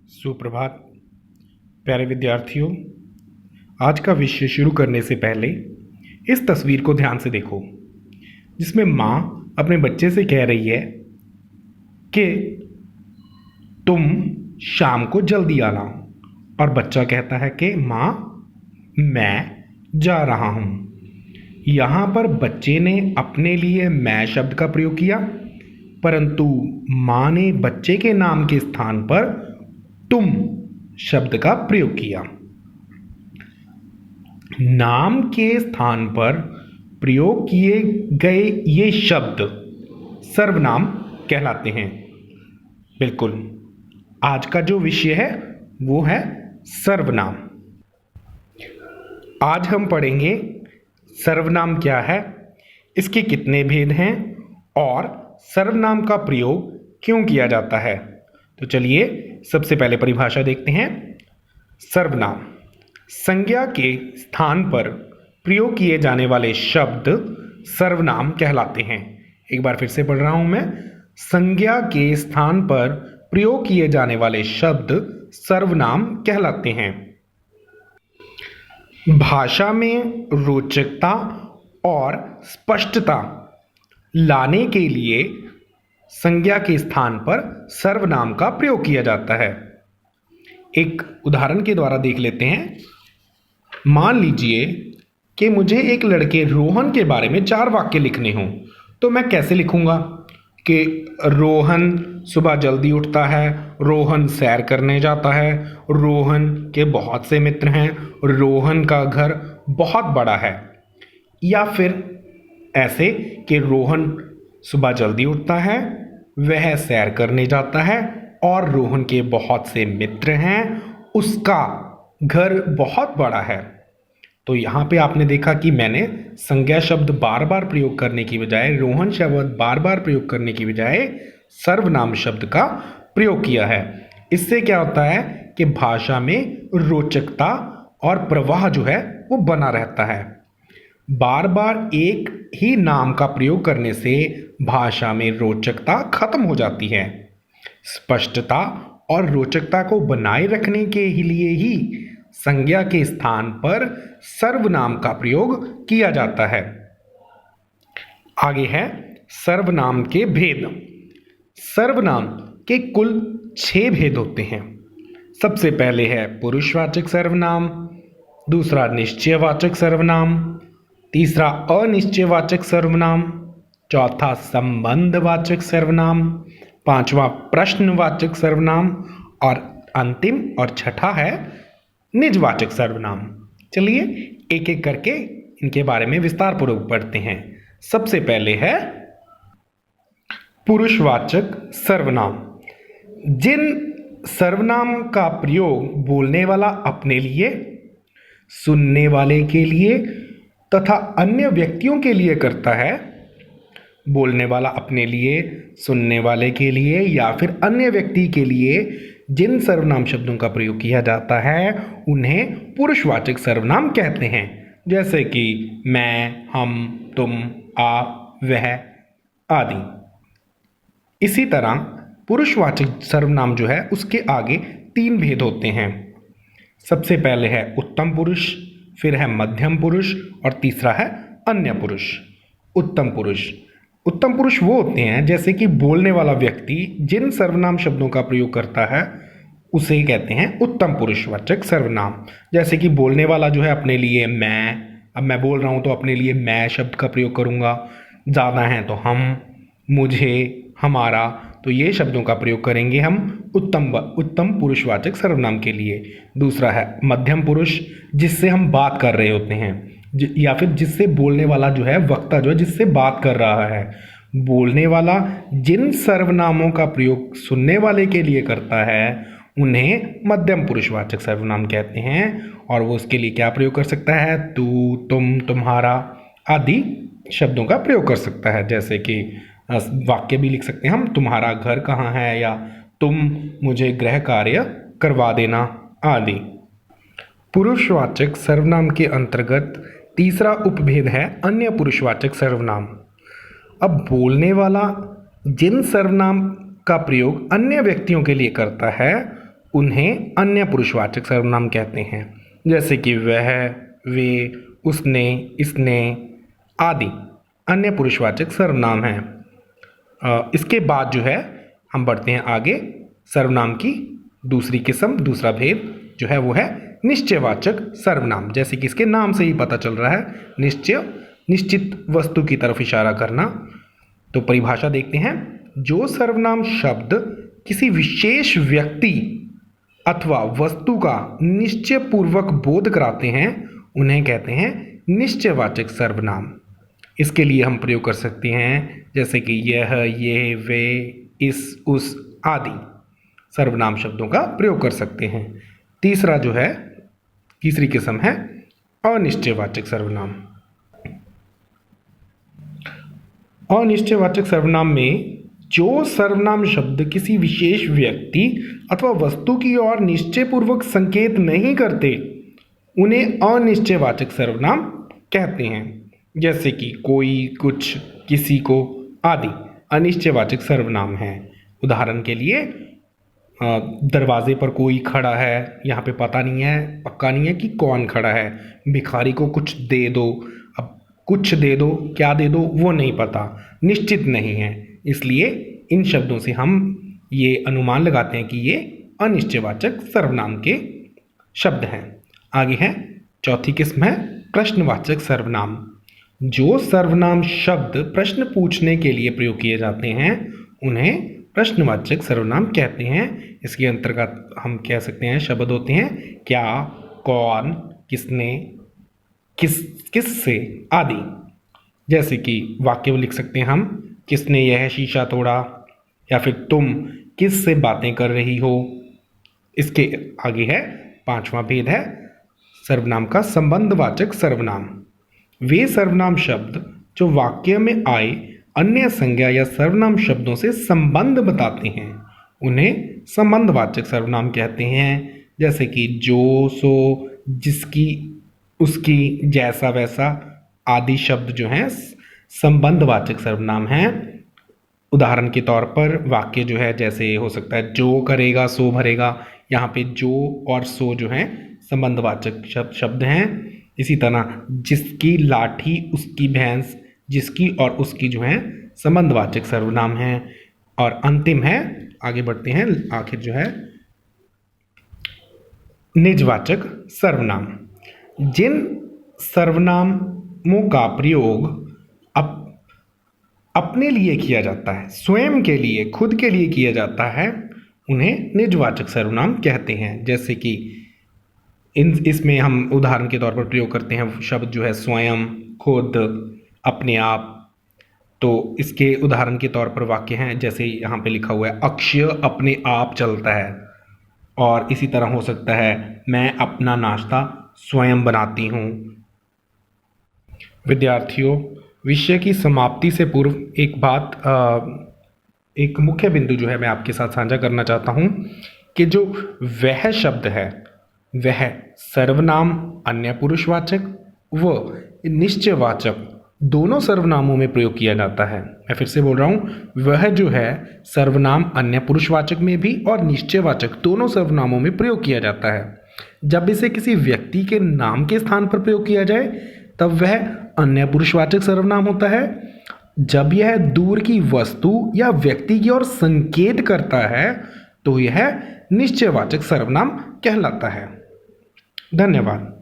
सुप्रभात प्यारे विद्यार्थियों। आज का विषय शुरू करने से पहले इस तस्वीर को ध्यान से देखो, जिसमें माँ अपने बच्चे से कह रही है कि तुम शाम को जल्दी आना, और बच्चा कहता है कि माँ मैं जा रहा हूँ। यहाँ पर बच्चे ने अपने लिए मैं शब्द का प्रयोग किया, परंतु माँ ने बच्चे के नाम के स्थान पर तुम शब्द का प्रयोग किया। नाम के स्थान पर प्रयोग किए गए ये शब्द सर्वनाम कहलाते हैं। बिल्कुल, आज का जो विषय है वो है सर्वनाम। आज हम पढ़ेंगे सर्वनाम क्या है, इसके कितने भेद हैं और सर्वनाम का प्रयोग क्यों किया जाता है। तो चलिए सबसे पहले परिभाषा देखते हैं। सर्वनाम संज्ञा के स्थान पर प्रयोग किए जाने वाले शब्द सर्वनाम कहलाते हैं। एक बार फिर से पढ़ रहा हूं मैं। संज्ञा के स्थान पर प्रयोग किए जाने वाले शब्द सर्वनाम कहलाते हैं। भाषा में रोचकता और स्पष्टता लाने के लिए संज्ञा के स्थान पर सर्वनाम का प्रयोग किया जाता है। एक उदाहरण के द्वारा देख लेते हैं। मान लीजिए कि मुझे एक लड़के रोहन के बारे में 4 वाक्य लिखने हों, तो मैं कैसे लिखूंगा कि रोहन सुबह जल्दी उठता है, रोहन सैर करने जाता है, रोहन के बहुत से मित्र हैं, रोहन का घर बहुत बड़ा है। या फिर ऐसे कि रोहन सुबह जल्दी उठता है, वह सैर करने जाता है और रोहन के बहुत से मित्र हैं, उसका घर बहुत बड़ा है। तो यहाँ पे आपने देखा कि मैंने संज्ञा शब्द बार बार प्रयोग करने की बजाय, रोहन शब्द बार बार प्रयोग करने की बजाय सर्वनाम शब्द का प्रयोग किया है। इससे क्या होता है कि भाषा में रोचकता और प्रवाह जो है वो बना रहता है। बार बार एक ही नाम का प्रयोग करने से भाषा में रोचकता खत्म हो जाती है। स्पष्टता और रोचकता को बनाए रखने के लिए ही संज्ञा के स्थान पर सर्वनाम का प्रयोग किया जाता है। आगे है सर्वनाम के भेद। सर्वनाम के कुल 6 भेद होते हैं। सबसे पहले है पुरुषवाचक सर्वनाम, दूसरा निश्चयवाचक सर्वनाम, तीसरा अनिश्चयवाचक सर्वनाम, चौथा संबंधवाचक सर्वनाम, पांचवा प्रश्नवाचक सर्वनाम और अंतिम और छठा है निजवाचक सर्वनाम। चलिए एक एक करके इनके बारे में विस्तार पूर्वक पढ़ते हैं। सबसे पहले है पुरुषवाचक सर्वनाम। जिन सर्वनाम का प्रयोग बोलने वाला अपने लिए, सुनने वाले के लिए तथा अन्य व्यक्तियों के लिए करता है, बोलने वाला अपने लिए, सुनने वाले के लिए या फिर अन्य व्यक्ति के लिए जिन सर्वनाम शब्दों का प्रयोग किया जाता है उन्हें पुरुषवाचक सर्वनाम कहते हैं। जैसे कि मैं, हम, तुम, आप, वह आदि। इसी तरह पुरुषवाचक सर्वनाम जो है उसके आगे 3 भेद होते हैं। सबसे पहले है उत्तम पुरुष, फिर है मध्यम पुरुष और तीसरा है अन्य पुरुष। उत्तम पुरुष। उत्तम पुरुष वो होते हैं जैसे कि बोलने वाला व्यक्ति जिन सर्वनाम शब्दों का प्रयोग करता है उसे कहते हैं उत्तम पुरुषवाचक सर्वनाम। जैसे कि बोलने वाला जो है अपने लिए मैं, अब मैं बोल रहा हूँ तो अपने लिए मैं शब्द का प्रयोग करूँगा। ज़्यादा हैं तो हम, मुझे, हमारा, तो ये शब्दों का प्रयोग करेंगे हम उत्तम पुरुषवाचक सर्वनाम के लिए। दूसरा है मध्यम पुरुष, जिससे हम बात कर रहे होते हैं या फिर जिससे बोलने वाला जो है, वक्ता जो है जिससे बात कर रहा है। बोलने वाला जिन सर्वनामों का प्रयोग सुनने वाले के लिए करता है उन्हें मध्यम पुरुषवाचक सर्वनाम कहते हैं। और वो उसके लिए क्या प्रयोग कर सकता है, तू, तुम, तुम्हारा आदि शब्दों का प्रयोग कर सकता है। जैसे कि वाक्य भी लिख सकते हैं हम, तुम्हारा घर कहाँ है, या तुम मुझे गृह कार्य करवा देना आदि। पुरुषवाचक सर्वनाम के अंतर्गत तीसरा उपभेद है अन्य पुरुषवाचक सर्वनाम। अब बोलने वाला जिन सर्वनाम का प्रयोग अन्य व्यक्तियों के लिए करता है उन्हें अन्य पुरुषवाचक सर्वनाम कहते हैं, जैसे कि वह, वे, उसने, इसने आदि अन्य पुरुषवाचक सर्वनाम हैं। इसके बाद जो है हम बढ़ते हैं आगे। सर्वनाम की दूसरी किस्म, दूसरा भेद जो है वो है निश्चयवाचक सर्वनाम। जैसे कि इसके नाम से ही पता चल रहा है, निश्चय, निश्चित वस्तु की तरफ इशारा करना। तो परिभाषा देखते हैं। जो सर्वनाम शब्द किसी विशेष व्यक्ति अथवा वस्तु का निश्चय पूर्वक बोध कराते हैं उन्हें कहते हैं निश्चयवाचक सर्वनाम। इसके लिए हम प्रयोग कर सकते हैं जैसे कि यह, ये, वे, इस, उस आदि सर्वनाम शब्दों का प्रयोग कर सकते हैं। तीसरा जो है, तीसरी किस्म है अनिश्चयवाचक सर्वनाम। अनिश्चयवाचक सर्वनाम में जो सर्वनाम शब्द किसी विशेष व्यक्ति अथवा वस्तु की ओर निश्चयपूर्वक संकेत नहीं करते उन्हें अनिश्चयवाचक सर्वनाम कहते हैं। जैसे कि कोई, कुछ, किसी को आदि अनिश्चयवाचक सर्वनाम हैं। उदाहरण के लिए दरवाजे पर कोई खड़ा है, यहाँ पे पता नहीं है, पक्का नहीं है कि कौन खड़ा है। भिखारी को कुछ दे दो, अब कुछ दे दो, क्या दे दो वो नहीं पता, निश्चित नहीं है। इसलिए इन शब्दों से हम ये अनुमान लगाते हैं कि ये अनिश्चयवाचक सर्वनाम के शब्द हैं। आगे है चौथी किस्म है प्रश्नवाचक सर्वनाम। जो सर्वनाम शब्द प्रश्न पूछने के लिए प्रयोग किए जाते हैं उन्हें प्रश्नवाचक सर्वनाम कहते हैं। इसके अंतर्गत हम कह सकते हैं शब्द होते हैं क्या, कौन, किसने, किससे आदि। जैसे कि वाक्य लिख सकते हैं हम, किसने यह शीशा तोड़ा, या फिर तुम किससे बातें कर रही हो। इसके आगे है पांचवा भेद है सर्वनाम का संबंधवाचक सर्वनाम। वे सर्वनाम शब्द जो वाक्य में आए अन्य संज्ञा या सर्वनाम शब्दों से संबंध बताते हैं उन्हें संबंधवाचक सर्वनाम कहते हैं। जैसे कि जो, सो, जिसकी, उसकी, जैसा, वैसा आदि शब्द जो हैं संबंधवाचक सर्वनाम हैं। उदाहरण के तौर पर वाक्य जो है जैसे हो सकता है जो करेगा सो भरेगा, यहाँ पे जो और सो जो हैं संबंधवाचक शब्द हैं। इसी तरह जिसकी लाठी, उसकी भैंस, जिसकी और उसकी जो है संबंधवाचक सर्वनाम हैं। और अंतिम है, आगे बढ़ते हैं, आखिर जो है निजवाचक सर्वनाम। जिन सर्वनामों का प्रयोग अपने लिए किया जाता है, स्वयं के लिए, खुद के लिए किया जाता है, उन्हें निजवाचक सर्वनाम कहते हैं। जैसे कि इसमें हम उदाहरण के तौर पर प्रयोग करते हैं शब्द जो है स्वयं, खुद, अपने आप। तो इसके उदाहरण के तौर पर वाक्य हैं जैसे यहाँ पे लिखा हुआ है अक्षय अपने आप चलता है। और इसी तरह हो सकता है मैं अपना नाश्ता स्वयं बनाती हूँ। विद्यार्थियों, विषय की समाप्ति से पूर्व एक मुख्य बिंदु जो है मैं आपके साथ साझा करना चाहता हूँ कि जो वह शब्द है वह सर्वनाम, अन्य पुरुषवाचक व निश्चयवाचक दोनों सर्वनामों में प्रयोग किया जाता है। मैं फिर से बोल रहा हूँ, वह जो है सर्वनाम अन्य पुरुषवाचक में भी और निश्चयवाचक दोनों सर्वनामों में प्रयोग किया जाता है। जब इसे किसी व्यक्ति के नाम के स्थान पर प्रयोग किया जाए तब वह अन्य पुरुषवाचक सर्वनाम होता है। जब यह दूर की वस्तु या व्यक्ति की ओर संकेत करता है तो यह निश्चयवाचक सर्वनाम कहलाता है। धन्यवाद।